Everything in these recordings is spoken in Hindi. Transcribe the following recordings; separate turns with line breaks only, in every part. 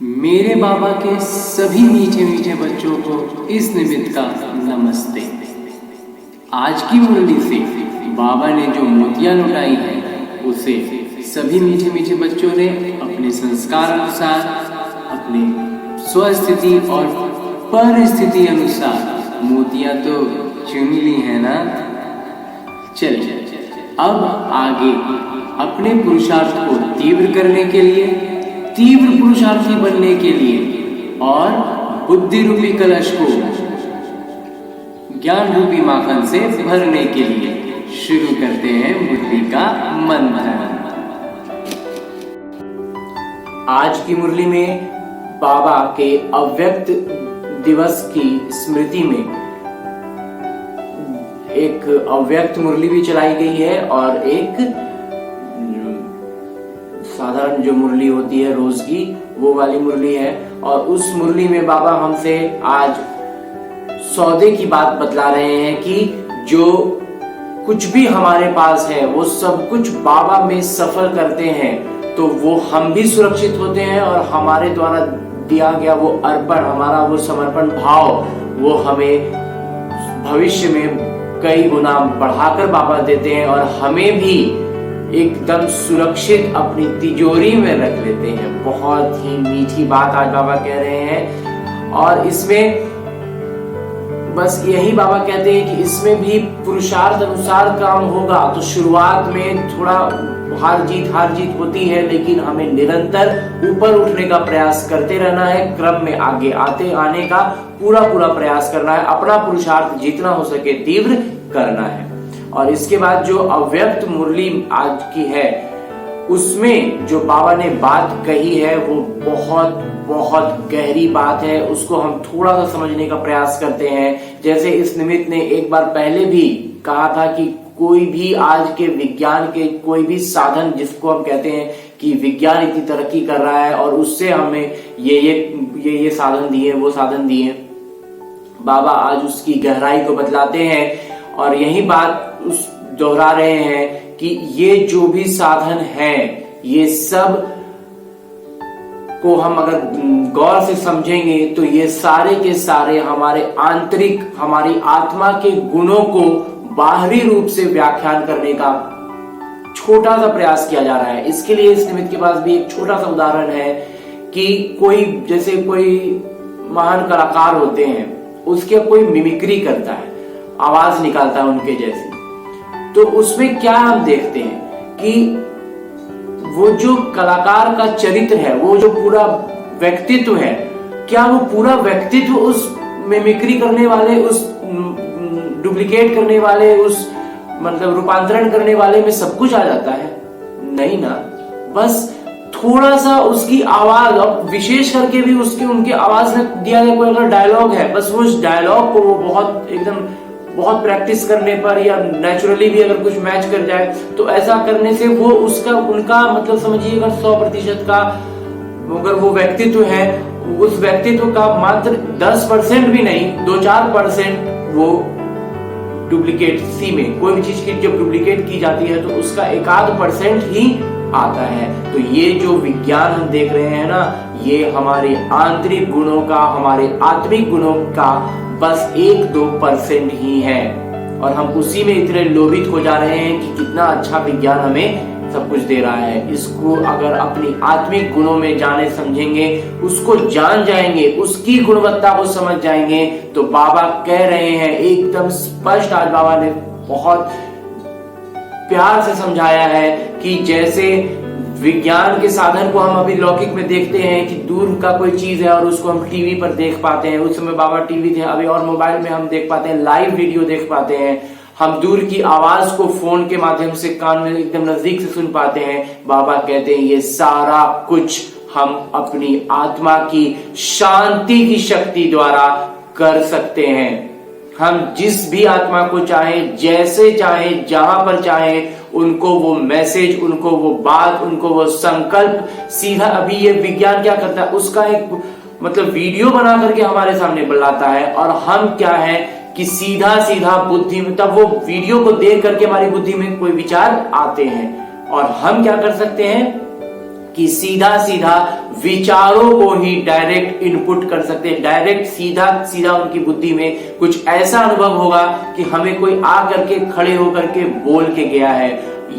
मेरे बाबा के सभी मीठे मीठे बच्चों को इस निमित्त का नमस्ते। आज की मुरली से बाबा ने जो मोतियां लुटाई है उसे सभी मीठे मीठे बच्चों ने अपने संस्कार अनुसार, अपने स्वस्थिति और परिस्थिति अनुसार मोतियां तो चुन ली है ना। चलिए अब आगे अपने पुरुषार्थ को तीव्र करने के लिए, तीव्र पुरुषार्थी बनने के लिए और बुद्धि रूपी कलश को ज्ञान रूपी माखन से भरने के लिए शुरू करते हैं मुरली का मंथन। आज की मुरली में बाबा के अव्यक्त दिवस की स्मृति में एक अव्यक्त मुरली भी चलाई गई है और एक साधारण जो मुरली होती है रोज की वो वाली मुरली है। और उस मुरली में बाबा हमसे आज सौदे की बात बतला रहे हैं कि जो कुछ भी हमारे पास है वो सब कुछ बाबा में सफर करते हैं तो वो हम भी सुरक्षित होते हैं और हमारे द्वारा दिया गया वो अर्पण, हमारा वो समर्पण भाव वो हमें भविष्य में कई गुना बढ़ाकर बाबा देते हैं और हमें भी एकदम सुरक्षित अपनी तिजोरी में रख लेते हैं। बहुत ही मीठी बात आज बाबा कह रहे हैं और इसमें बस यही बाबा कहते हैं कि इसमें भी पुरुषार्थ अनुसार काम होगा। तो शुरुआत में थोड़ा हार जीत होती है, लेकिन हमें निरंतर ऊपर उठने का प्रयास करते रहना है। क्रम में आगे आने का पूरा प्रयास करना है। अपना पुरुषार्थ जितना हो सके तीव्र करना है। और इसके बाद जो अव्यक्त मुरली आज की है उसमें जो बाबा ने बात कही है वो बहुत गहरी बात है। उसको हम थोड़ा सा समझने का प्रयास करते हैं। जैसे इस निमित्त ने एक बार पहले भी कहा था कि कोई भी आज के विज्ञान के कोई भी साधन, जिसको हम कहते हैं कि विज्ञान इतनी तरक्की कर रहा है और उससे हमें ये साधन दिए, वो साधन दिए, बाबा आज उसकी गहराई को बतलाते हैं और यही बात दोहरा रहे हैं कि ये जो भी साधन हैं ये सब को हम अगर गौर से समझेंगे तो ये सारे के सारे हमारे आंतरिक, हमारी आत्मा के गुणों को बाहरी रूप से व्याख्यान करने का छोटा सा प्रयास किया जा रहा है। इसके लिए इस निमित्त के पास भी एक छोटा सा उदाहरण है कि कोई महान कलाकार होते हैं, उसके कोई मिमिक्री करता है, आवाज निकालता है उनके जैसे, तो उसमें क्या हम देखते हैं कि वो जो कलाकार का चरित्र है, वो जो पूरा व्यक्तित्व है, क्या वो पूरा व्यक्तित्व उस मिमिक्री करने वाले, उस डुप्लीकेट करने वाले, उस मतलब रूपांतरण करने वाले में सब कुछ आ जाता है? नहीं ना। बस थोड़ा सा उसकी आवाज, और विशेष करके भी उनकी आवाज में दिया गया कोई अगर डायलॉग है, बस वो उस डायलॉग को वो बहुत प्रैक्टिस करने पर या नेचुरली भी अगर कुछ मैच कर जाए तो ऐसा करने से वो उनका मतलब समझिए अगर 100% का अगर वो व्यक्तित्व है, उस व्यक्तित्व का मात्र 10% भी नहीं, 2-4% वो डुप्लीकेट सी में कोई भी चीज की जब डुप्लीकेट की जाती है तो उसका 1-8% ही आता है। तो ये जो विज्ञान हम देख रहे हैं ना, ये हमारे आंतरिक गुणों का, हमारे आत्मिक गुणों का बस 1-2% ही है और हम उसी में इतने लोभित हो जा रहे हैं कि कितना अच्छा विज्ञान हमें सब कुछ दे रहा है। इसको अगर अपनी आत्मिक गुणों में जाने समझेंगे, उसको जान जाएंगे, उसकी गुणवत्ता को समझ जाएंगे तो बाबा कह रहे हैं एकदम स्पष्ट। आज बाबा ने बहुत प्यार से समझाया है कि जैसे विज्ञान के साधन को हम अभी लौकिक में देखते हैं कि दूर का कोई चीज है और उसको हम टीवी पर देख पाते हैं, उस समय बाबा टीवी थे, अभी और मोबाइल में हम देख पाते हैं, लाइव वीडियो देख पाते हैं, हम दूर की आवाज को फोन के माध्यम से कान में एकदम नजदीक से सुन पाते हैं। बाबा कहते हैं ये सारा कुछ हम अपनी आत्मा की शांति की शक्ति द्वारा कर सकते हैं। हम जिस भी आत्मा को चाहे, जैसे चाहे, जहां पर चाहे, उनको वो मैसेज, उनको वो बात, उनको वो संकल्प सीधा, अभी ये विज्ञान क्या करता है, उसका एक मतलब वीडियो बना करके हमारे सामने बुलाता है और हम क्या है कि सीधा बुद्धि में, तब वो वीडियो को देख करके हमारी बुद्धि में कोई विचार आते हैं और हम क्या कर सकते हैं कि सीधा सीधा विचारों को ही डायरेक्ट इनपुट कर सकते हैं, डायरेक्ट सीधा सीधा उनकी बुद्धि में कुछ ऐसा अनुभव होगा कि हमें कोई आ करके खड़े होकर के बोल के गया है।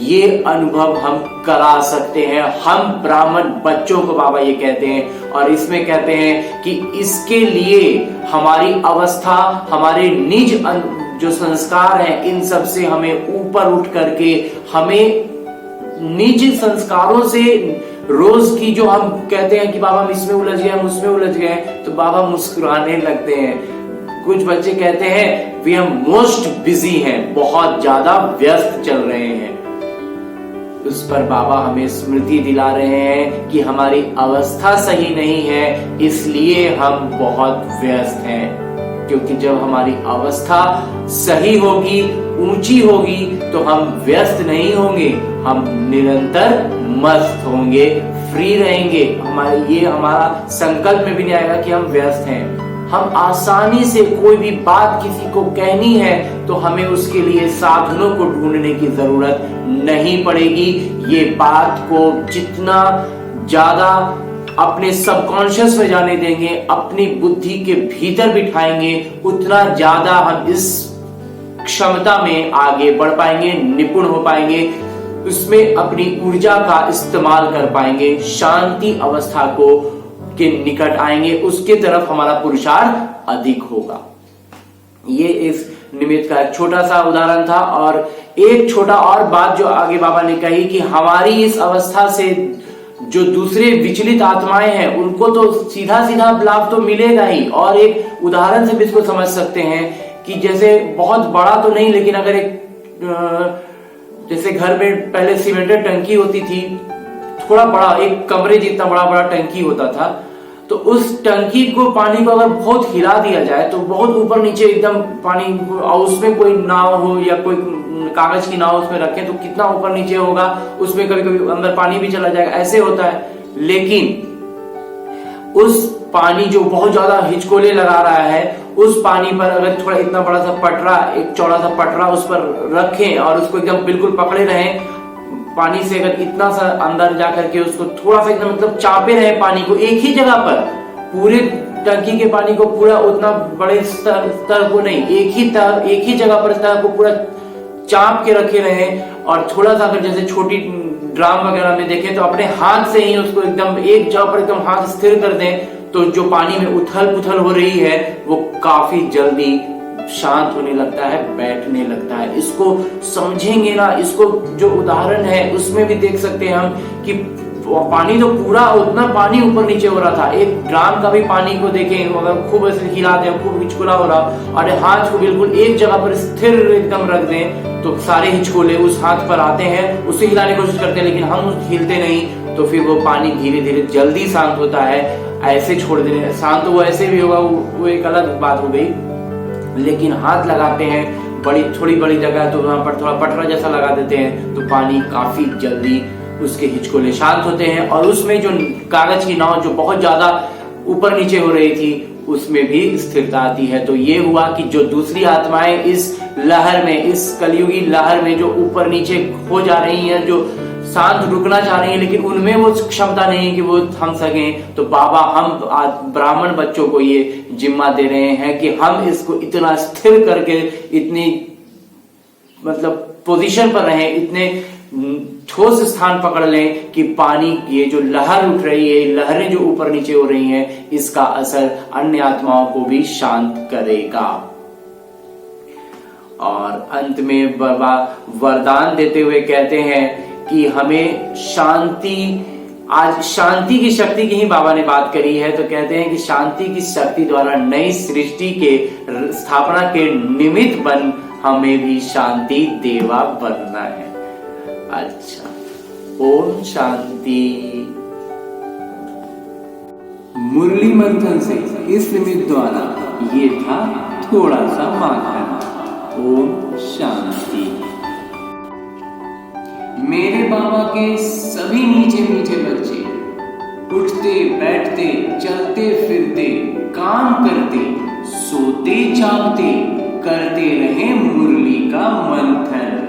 ये अनुभव हम करा सकते हैं, हम ब्राह्मण बच्चों को बाबा ये कहते हैं। और इसमें कहते हैं कि इसके लिए हमारी अवस्था, हमारे निज जो संस्कार है, इन सब से हमें ऊपर उठ करके, हमें निज संस्कारों से रोज की जो हम कहते हैं कि बाबा हम इसमें उलझ गए, हम उसमें उलझ गए, तो बाबा मुस्कुराने लगते हैं। कुछ बच्चे कहते हैं वी आर मोस्ट बिजी हैं, बहुत ज्यादा व्यस्त चल रहे हैं। उस पर बाबा हमें स्मृति दिला रहे हैं कि हमारी अवस्था सही नहीं है, इसलिए हम बहुत व्यस्त हैं। क्योंकि जब हमारी अवस्था सही होगी, ऊंची होगी, तो हम व्यस्त नहीं होंगे, हम निरंतर मस्त होंगे, फ्री रहेंगे। हमारा संकल्प में भी नहीं आएगा कि हम व्यस्त हैं। हम आसानी से कोई भी बात किसी को कहनी है तो हमें उसके लिए साधनों को ढूंढने की जरूरत नहीं पड़ेगी। ये बात को जितना ज्यादा अपने सबकॉन्शियस में जाने देंगे, अपनी बुद्धि के भीतर बिठाएंगे, उतना ज्यादा हम इस क्षमता में आगे बढ़ पाएंगे, निपुण हो पाएंगे, उसमें अपनी ऊर्जा का इस्तेमाल कर पाएंगे, शांति अवस्था को के निकट आएंगे, उसके तरफ हमारा पुरुषार्थ अधिक होगा। ये इस निमित्त का छोटा सा उदाहरण था। और एक छोटा और बात जो आगे बाबा ने कही कि हमारी इस अवस्था से जो दूसरे विचलित आत्माएं हैं उनको तो सीधा सीधा लाभ तो मिलेगा ही। और एक उदाहरण से भी इसको समझ सकते हैं कि जैसे बहुत बड़ा तो नहीं, लेकिन अगर एक जैसे घर में पहले सीमेंटेड टंकी होती थी, थोड़ा बड़ा एक कमरे जितना बड़ा बड़ा टंकी होता था, तो उस टंकी को पानी को अगर बहुत हिला दिया जाए तो बहुत ऊपर नीचे एकदम पानी, और उसमें कोई नाव हो या कोई कागज की नाव उसमें रखें तो कितना ऊपर नीचे होगा, उसमें कभी कभी अंदर पानी भी चला जाएगा, ऐसे होता है। लेकिन उस पानी जो बहुत ज्यादा हिचकोले लगा रहा है, उस पानी पर अगर थोड़ा इतना बड़ा सा पटरा, एक चौड़ा सा पटरा उस पर रखें और उसको एकदम बिल्कुल पकड़े रहें, पानी से अगर इतना सा अंदर जाकर के उसको थोड़ा सा एकदम मतलब चापे रहे पानी को एक ही जगह पर, पूरे टंकी के पानी को पूरा उतना बड़े स्तर को नहीं, एक ही जगह पर स्तर को पूरा चाप के रखे रहे। और थोड़ा सा अगर जैसे छोटी ड्राम वगैरह में देखें तो अपने हाथ से ही उसको एकदम एक जगह पर एकदम हाथ स्थिर कर दें, तो जो पानी में उथल पुथल हो रही है वो काफी जल्दी शांत होने लगता है, बैठने लगता है। इसको समझेंगे ना, इसको जो उदाहरण है उसमें भी देख सकते हैं हम कि पानी तो पूरा उतना पानी ऊपर नीचे हो रहा था। एक ड्राम का भी पानी को देखें, अगर खूब ऐसे हिला दें, खूब हिचकोला हो रहा, और हाथ को बिल्कुल एक जगह पर स्थिर एकदम रख दें तो सारे हिचकोले उस हाथ पर आते हैं, उसे हिलाने की कोशिश करते हैं, लेकिन हम हिलते नहीं, तो फिर वो पानी धीरे धीरे जल्दी शांत होता है। ऐसे छोड़ देने शांत वो ऐसे भी होगा, वो एक अलग बात हो गई। लेकिन हाथ लगाते हैं थोड़ी बड़ी जगह तो वहां पर थोड़ा पटरा जैसा लगा देते हैं, तो पानी काफी जल्दी उसके हिचकोले शांत होते हैं। और उसमें जो कागज की नाव जो बहुत ज्यादा ऊपर नीचे हो रही थी, उसमें भी स्थिरता आती है। तो ये हुआ कि जो दूसरी आत्माएं इस लहर में, इस कलयुगी लहर में जो ऊपर नीचे हो जा रही हैं, जो शांत रुकना चाह रही हैं, लेकिन उनमें वो क्षमता नहीं है कि वो थम सकें, तो बाबा हम ब्राह्मण बच्चों को ये जिम्मा दे रहे हैं कि हम इसको इतना स्थिर करके, इतनी मतलब पोजीशन पर रहें, इतने ठोस स्थान पकड़ लें कि पानी ये जो लहर उठ रही है, लहरें जो ऊपर नीचे हो रही हैं, इसका असर अन्य आत्माओं को भी शांत करेगा। और अंत में बाबा वरदान देते हुए कहते हैं कि हमें शांति, आज शांति की शक्ति की ही बाबा ने बात करी है, तो कहते हैं कि शांति की शक्ति द्वारा नई सृष्टि के स्थापना के निमित्त बन हमें भी शांति देवा बनना है। अच्छा, ओम शांति। मुरली मंथन से इस निमित्त द्वारा ये था थोड़ा सा माखन। ओम शांति। मेरे बाबा के सभी मीठे मीठे बच्चे उठते बैठते चलते फिरते काम करते सोते जागते करते रहे मुरली का मंथन।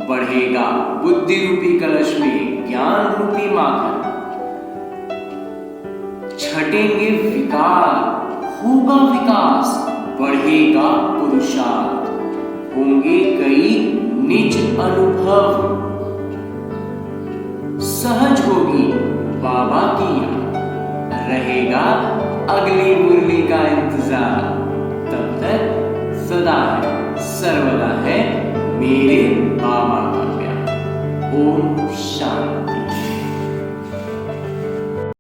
बढ़ेगा बुद्धि रूपी कलश में ज्ञान रूपी माखन। छटेंगे विकार, होगा विकास, बढ़ेगा पुरुषार्थ, होंगे कई निज अनुभव, सहज होगी बाबा की याद, रहेगा अगली मुरली का इंतजार। तब तक सदा है सर्वदा है मेरे बाबा का प्यार। ओम शांति।